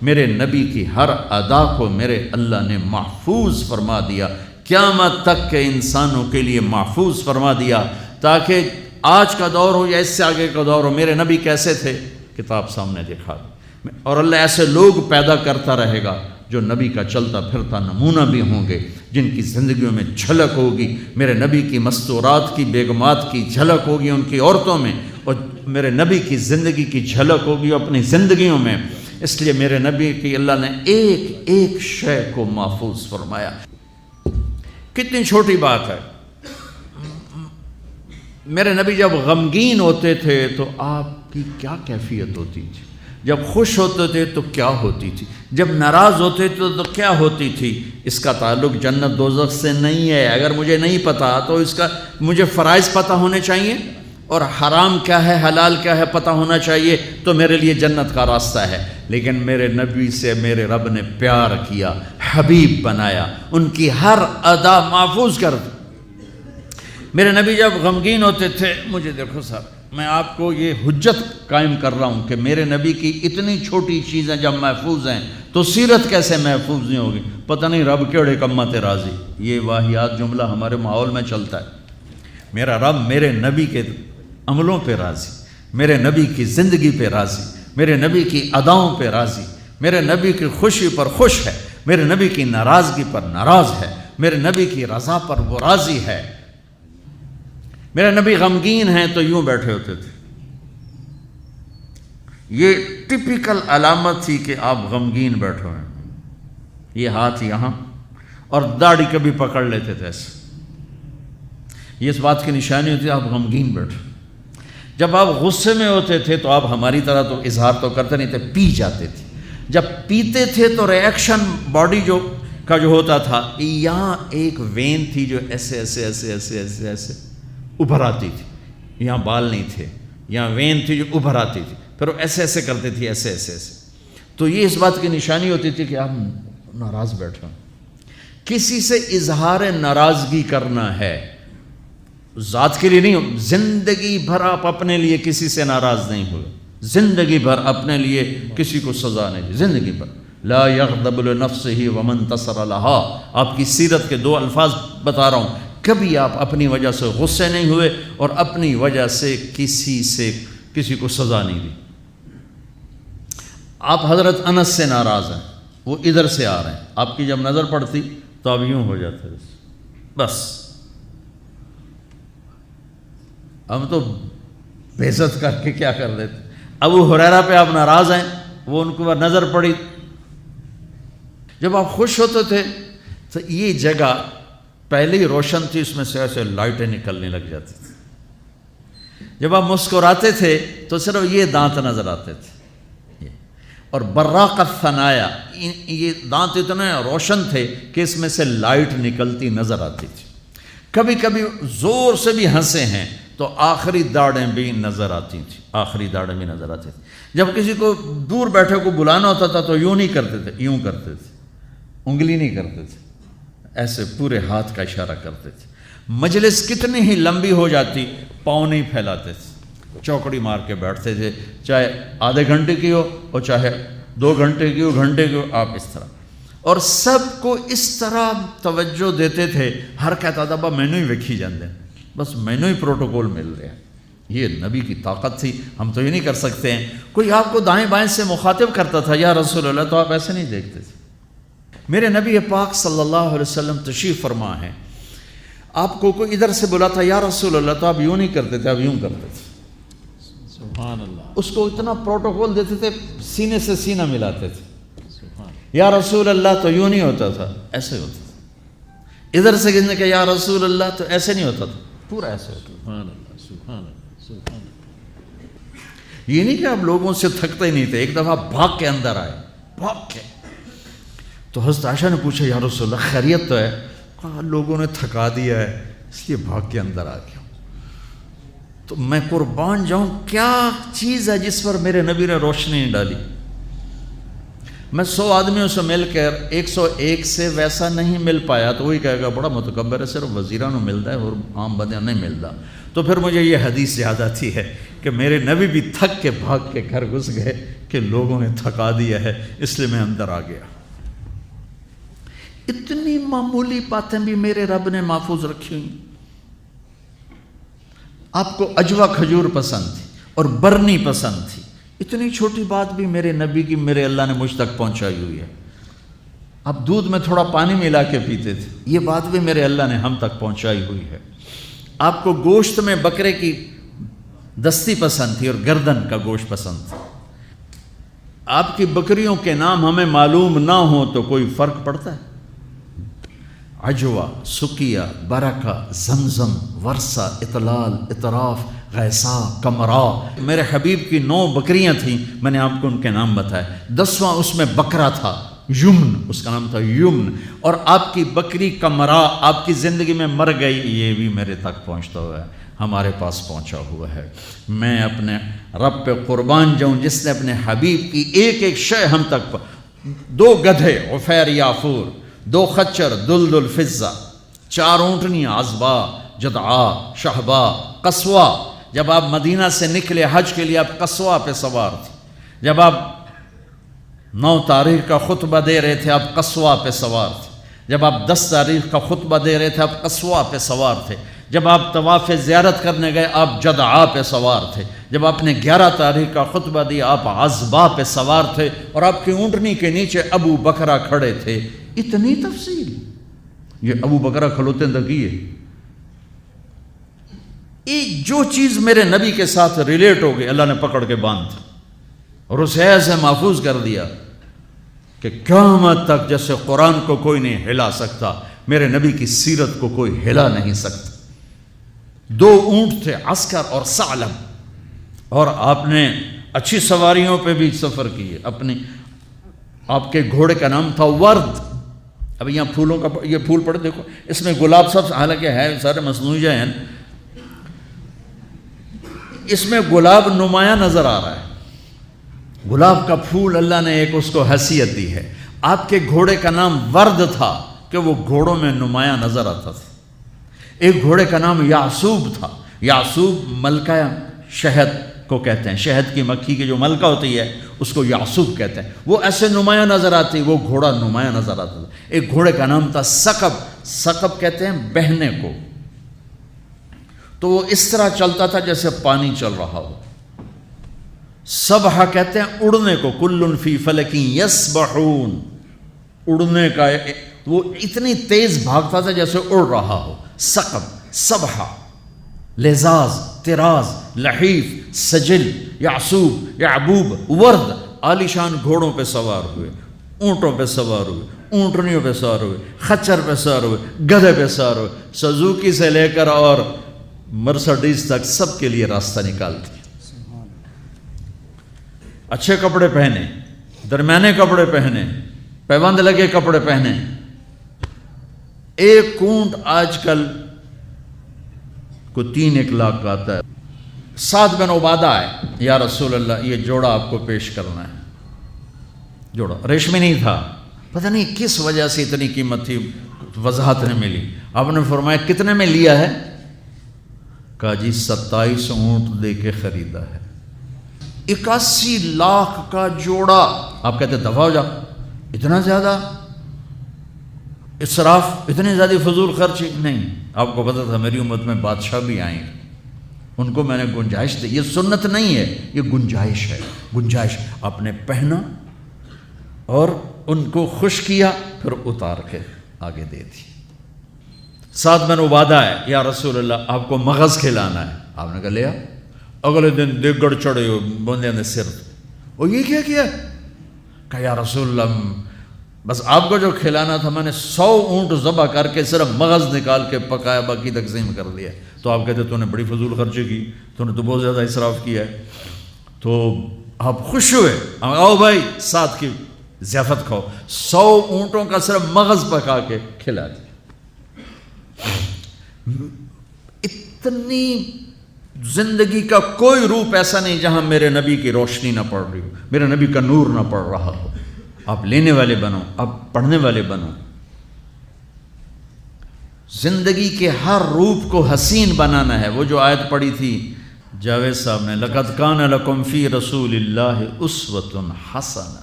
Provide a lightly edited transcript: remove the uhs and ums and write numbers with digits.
میرے نبی کی ہر ادا کو میرے اللہ نے محفوظ فرما دیا، قیامت تک کے انسانوں کے لیے محفوظ فرما دیا، تاکہ آج کا دور ہو یا اس سے آگے کا دور ہو، میرے نبی کیسے تھے کتاب سامنے دکھا دی، اور اللہ ایسے لوگ پیدا کرتا رہے گا جو نبی کا چلتا پھرتا نمونہ بھی ہوں گے، جن کی زندگیوں میں جھلک ہوگی میرے نبی کی مستورات کی، بیگمات کی جھلک ہوگی ان کی عورتوں میں، اور میرے نبی کی زندگی کی جھلک ہوگی اپنی زندگیوں میں۔ اس لیے میرے نبی کی اللہ نے ایک ایک شے کو محفوظ فرمایا۔ کتنی چھوٹی بات ہے، میرے نبی جب غمگین ہوتے تھے تو آپ کی کیا کیفیت ہوتی تھی، جب خوش ہوتے تھے تو کیا ہوتی تھی، جب ناراض ہوتے تھے تو کیا ہوتی تھی۔ اس کا تعلق جنت دوزخ سے نہیں ہے، اگر مجھے نہیں پتا تو اس کا مجھے فرائض پتہ ہونے چاہیے، اور حرام کیا ہے حلال کیا ہے پتہ ہونا چاہیے، تو میرے لیے جنت کا راستہ ہے۔ لیکن میرے نبی سے میرے رب نے پیار کیا، حبیب بنایا، ان کی ہر ادا محفوظ کر دی۔ میرے نبی جب غمگین ہوتے تھے، مجھے دیکھو صاحب، میں آپ کو یہ حجت قائم کر رہا ہوں کہ میرے نبی کی اتنی چھوٹی چیزیں جب محفوظ ہیں تو سیرت کیسے محفوظ نہیں ہوگی۔ پتہ نہیں رب کیڑے کمت راضی، یہ واہیات جملہ ہمارے ماحول میں چلتا ہے۔ میرا رب میرے نبی کے عملوں پہ راضی، میرے نبی کی زندگی پہ راضی، میرے نبی کی اداؤں پہ راضی، میرے نبی کی خوشی پر خوش ہے، میرے نبی کی ناراضگی پر ناراض ہے، میرے نبی کی رضا پر وہ راضی ہے۔ میرے نبی غمگین ہیں تو یوں بیٹھے ہوتے تھے، یہ ٹپیکل علامت تھی کہ آپ غمگین بیٹھے ہیں، یہ ہاتھ یہاں، اور داڑھی کبھی پکڑ لیتے تھے ایسے، یہ اس بات کی نشانی ہوتی ہے آپ غمگین بیٹھے۔ جب آپ غصے میں ہوتے تھے تو آپ ہماری طرح تو اظہار تو کرتے نہیں تھے، پی جاتے تھے، جب پیتے تھے تو ریئیکشن باڈی جو ہوتا تھا، یہاں ایک وین تھی جو ایسے ایسے ایسے ایسے ایسے ایسے ابھر آتی تھی، یہاں بال نہیں تھے، یہاں وین تھی جو ابھر آتی تھی، پھر وہ ایسے ایسے کرتے تھی، ایسے ایسے ایسے، تو یہ اس بات کی نشانی ہوتی تھی کہ آپ ناراض بیٹھے ہیں۔ کسی سے اظہار ناراضگی کرنا ہے، ذات کے لیے نہیں، زندگی بھر آپ اپنے لیے کسی سے ناراض نہیں ہوئے، زندگی بھر اپنے لیے کسی کو سزا نہیں دی، زندگی بھر لا یغضب لنفسہ ومن انتصر لہا۔ آپ کی سیرت کے دو الفاظ بتا رہا ہوں، کبھی آپ اپنی وجہ سے غصے نہیں ہوئے اور اپنی وجہ سے کسی کو سزا نہیں دی۔ آپ حضرت انس سے ناراض ہیں، وہ ادھر سے آ رہے ہیں، آپ کی جب نظر پڑتی تو آپ یوں ہو جاتے، بس ہم تو بے عزت کر کے کیا کر دیتے۔ ابو ہریرہ پہ آپ ناراض ہیں، وہ ان کو نظر پڑی، جب آپ خوش ہوتے تھے تو یہ جگہ پہلے ہی روشن تھی، اس میں سے ایسے لائٹیں نکلنے لگ جاتی تھی۔ جب آپ مسکراتے تھے تو صرف یہ دانت نظر آتے تھے، اور براق الثنایا، یہ دانت اتنے روشن تھے کہ اس میں سے لائٹ نکلتی نظر آتی تھی۔ کبھی کبھی زور سے بھی ہنسے ہیں تو آخری داڑیں بھی نظر آتی تھیں، آخری داڑیں بھی نظر آتی تھیں۔ جب کسی کو دور بیٹھے کو بلانا ہوتا تھا تو یوں نہیں کرتے تھے، یوں کرتے تھے، انگلی نہیں کرتے تھے، ایسے پورے ہاتھ کا اشارہ کرتے تھے۔ مجلس کتنی ہی لمبی ہو جاتی، پاؤں نہیں پھیلاتے تھے، چوکڑی مار کے بیٹھتے تھے، چاہے آدھے گھنٹے کی ہو اور چاہے 2 گھنٹے کی ہو، گھنٹے کی ہو، آپ اس طرح، اور سب کو اس طرح توجہ دیتے تھے۔ ہر کہتا تھا مینوں ہی ویکھی جاندے، بس مینوں ہی پروٹوکول مل رہا ہے۔ یہ نبی کی طاقت تھی، ہم تو یہ نہیں کر سکتے ہیں۔ کوئی آپ کو دائیں بائیں سے مخاطب کرتا تھا یا رسول اللہ، تو آپ ایسے نہیں دیکھتے تھے۔ میرے نبی پاک صلی اللہ علیہ وسلم تشریف فرما ہے، آپ کو کوئی ادھر سے بلاتا یا رسول اللہ تو آپ یوں نہیں کرتے تھے، آپ یوں کرتے تھے، سبحان اللہ۔ اس کو اتنا پروٹوکول دیتے تھے، سینے سے سینہ ملاتے تھے۔ یا رسول اللہ تو یوں نہیں ہوتا تھا، ایسے ہوتا تھا۔ ادھر سے کہنے کہ یا رسول اللہ تو ایسے نہیں ہوتا تھا، پورا ایسے ہوتا تھا۔ سبحان اللہ، سبحان اللہ، سبحان اللہ۔ یہ نہیں کہ آپ لوگوں سے تھکتے ہی نہیں تھے، ایک دفعہ بھاگ کے اندر آئے، بھاگ کے، تو حضرت عائشہ نے پوچھا یا رسول اللہ خیریت تو ہے؟ کہا لوگوں نے تھکا دیا ہے اس لیے بھاگ کے اندر آ گیا۔ تو میں قربان جاؤں، کیا چیز ہے جس پر میرے نبی نے روشنی نہیں ڈالی؟ میں 100 آدمیوں سے مل کر 101 سے ویسا نہیں مل پایا تو وہی کہے گا بڑا متکبر ہے، صرف وزیرانوں ملتا ہے اور عام بندیاں نہیں ملتا۔ تو پھر مجھے یہ حدیث یاد آتی ہے کہ میرے نبی بھی تھک کے بھاگ کے گھر گھس گئے کہ لوگوں نے تھکا دیا ہے اس لیے میں اندر آ گیا۔ اتنی معمولی باتیں بھی میرے رب نے محفوظ رکھی ہوئی۔ آپ کو اجوا کھجور پسند تھی اور برنی پسند تھی، اتنی چھوٹی بات بھی میرے نبی کی میرے اللہ نے مجھ تک پہنچائی ہوئی ہے۔ آپ دودھ میں تھوڑا پانی ملا کے پیتے تھے، یہ بات بھی میرے اللہ نے ہم تک پہنچائی ہوئی ہے۔ آپ کو گوشت میں بکرے کی دستی پسند تھی اور گردن کا گوشت پسند تھا۔ آپ کی بکریوں کے نام ہمیں معلوم نہ ہو تو کوئی فرق پڑتا ہے؟ عجوا، سکیہ، برکہ، زمزم، ورثہ، اطلال، اطراف، غیسا، کمرا۔ میرے حبیب کی 9 بکریاں تھیں، میں نے آپ کو ان کے نام بتائے۔ 10واں اس میں بکرا تھا، یمن، اس کا نام تھا یمن۔ اور آپ کی بکری کمرا آپ کی زندگی میں مر گئی، یہ بھی میرے تک پہنچتا ہوا ہے، ہمارے پاس پہنچا ہوا ہے۔ میں اپنے رب پہ قربان جاؤں جس نے اپنے حبیب کی ایک ایک شے ہم تک 2 گدھے عفیر یافور، 2 خچر دلدل فضہ، 4 اونٹنیاں عزبا، جدعا، شہبا، قصوہ۔ جب آپ مدینہ سے نکلے حج کے لیے آپ قصوہ پہ سوار تھے۔ جب آپ 9 تاریخ کا خطبہ دے رہے تھے آپ قصوہ پہ سوار تھے۔ جب آپ 10 تاریخ کا خطبہ دے رہے تھے آپ قصوہ پہ سوار تھے۔ جب آپ طواف زیارت کرنے گئے آپ جدعا پہ سوار تھے۔ جب آپ نے 11 تاریخ کا خطبہ دیا آپ عزبا پہ سوار تھے اور آپ کی اونٹنی کے نیچے ابو بکرہ کھڑے تھے۔ اتنی تفصیل، یہ ابو بکرہ کھلوتے تک ایک جو چیز میرے نبی کے ساتھ ریلیٹ ہو گئی اللہ نے پکڑ کے باندھ اور اسے ایسے محفوظ کر دیا کہ قیامت تک جیسے قرآن کو کوئی نہیں ہلا سکتا، میرے نبی کی سیرت کو کوئی ہلا نہیں سکتا۔ 2 اونٹ تھے، عسکر اور ثعلب، اور آپ نے اچھی سواریوں پہ بھی سفر کیے۔ آپ کے گھوڑے کا نام تھا ورد۔ اب یہاں پھولوں کا یہ پھول پڑے دیکھو، اس میں گلاب سب حالانکہ ہے سارے مصنوعی ہیں، اس میں گلاب نمایاں نظر آ رہا ہے۔ گلاب کا پھول اللہ نے ایک اس کو حیثیت دی ہے۔ آپ کے گھوڑے کا نام ورد تھا کہ وہ گھوڑوں میں نمایاں نظر آتا تھا۔ ایک گھوڑے کا نام یعصوب تھا۔ یعصوب ملکہ شہد کو کہتے ہیں، شہد کی مکھی کی جو ملکہ ہوتی ہے اس کو یعصوب کہتے ہیں۔ وہ ایسے نمایاں نظر آتی، وہ گھوڑا نمایاں نظر آتا تھا۔ ایک گھوڑے کا نام تھا ثقب۔ ثقب کہتے ہیں بہنے کو، تو وہ اس طرح چلتا تھا جیسے پانی چل رہا ہو۔ سبحہ کہتے ہیں اڑنے کو، کل فی فلک یسبحون، اڑنے کا، وہ اتنی تیز بھاگتا تھا جیسے اڑ رہا ہو۔ ثقب، سبحہ، لذاذ، طراز، لحیف، سجل، یعصوب، یعبوب، ورد۔ عالیشان گھوڑوں پہ سوار ہوئے، اونٹوں پہ سوار ہوئے، اونٹنیوں پہ سوار ہوئے، خچر پہ سوار ہوئے، گدھے پہ سوار ہوئے، سزوکی سے لے کر اور مرسڈیز تک سب کے لیے راستہ نکالتی۔ اچھے کپڑے پہنے، درمیانے کپڑے پہنے، پیوند لگے کپڑے پہنے۔ ایک اونٹ آج کل کو 3-1 لاکھ کا آتا ہے۔ سعد بن عبادہ آئے، یا رسول اللہ یہ جوڑا آپ کو پیش کرنا ہے۔ جوڑا ریشمی نہیں تھا، پتہ نہیں کس وجہ سے اتنی قیمت تھی، وضاحت نہیں ملی۔ آپ نے فرمایا کتنے میں لیا ہے؟ کہا جی 27 اونٹ دے کے خریدا ہے۔ 81 لاکھ کا جوڑا۔ آپ کہتے دفع ہو جا، اتنا زیادہ اسراف، اتنی زیادہ فضول خرچی؟ نہیں، آپ کو پتا تھا میری امت میں بادشاہ بھی آئیں گے، ان کو میں نے گنجائش دی۔ یہ سنت نہیں ہے، یہ گنجائش ہے، گنجائش۔ آپ نے پہنا اور ان کو خوش کیا، پھر اتار کے آگے دے دی۔ سعد بن عبادہ ہے، یا رسول اللہ آپ کو مغز کھلانا ہے۔ آپ نے کہا لیا۔ اگلے دن دیگڑ چڑھے ہو بندے نے سر، اور یہ کیا کیا؟ کہا یا رسول اللہ بس آپ کو جو کھلانا تھا میں نے 100 اونٹ ذبح کر کے صرف مغز نکال کے پکایا، باقی تقسیم کر دیا۔ تو آپ کہتے تو نے بڑی فضول خرچی کی، تو نے تو بہت زیادہ اسراف کیا ہے۔ تو آپ خوش ہوئے، آؤ بھائی ساتھ کی ضیافت کھاؤ۔ 100 اونٹوں کا صرف مغز پکا کے کھلا دیا۔ اتنی زندگی کا کوئی روپ ایسا نہیں جہاں میرے نبی کی روشنی نہ پڑ رہی ہو، میرے نبی کا نور نہ پڑ رہا ہو۔ آپ لینے والے بنو، آپ پڑھنے والے بنو۔ زندگی کے ہر روپ کو حسین بنانا ہے۔ وہ جو آیت پڑھی تھی جاوید صاحب نے لقد کان لکم فی رسول اللہ اسوۃ حسنہ،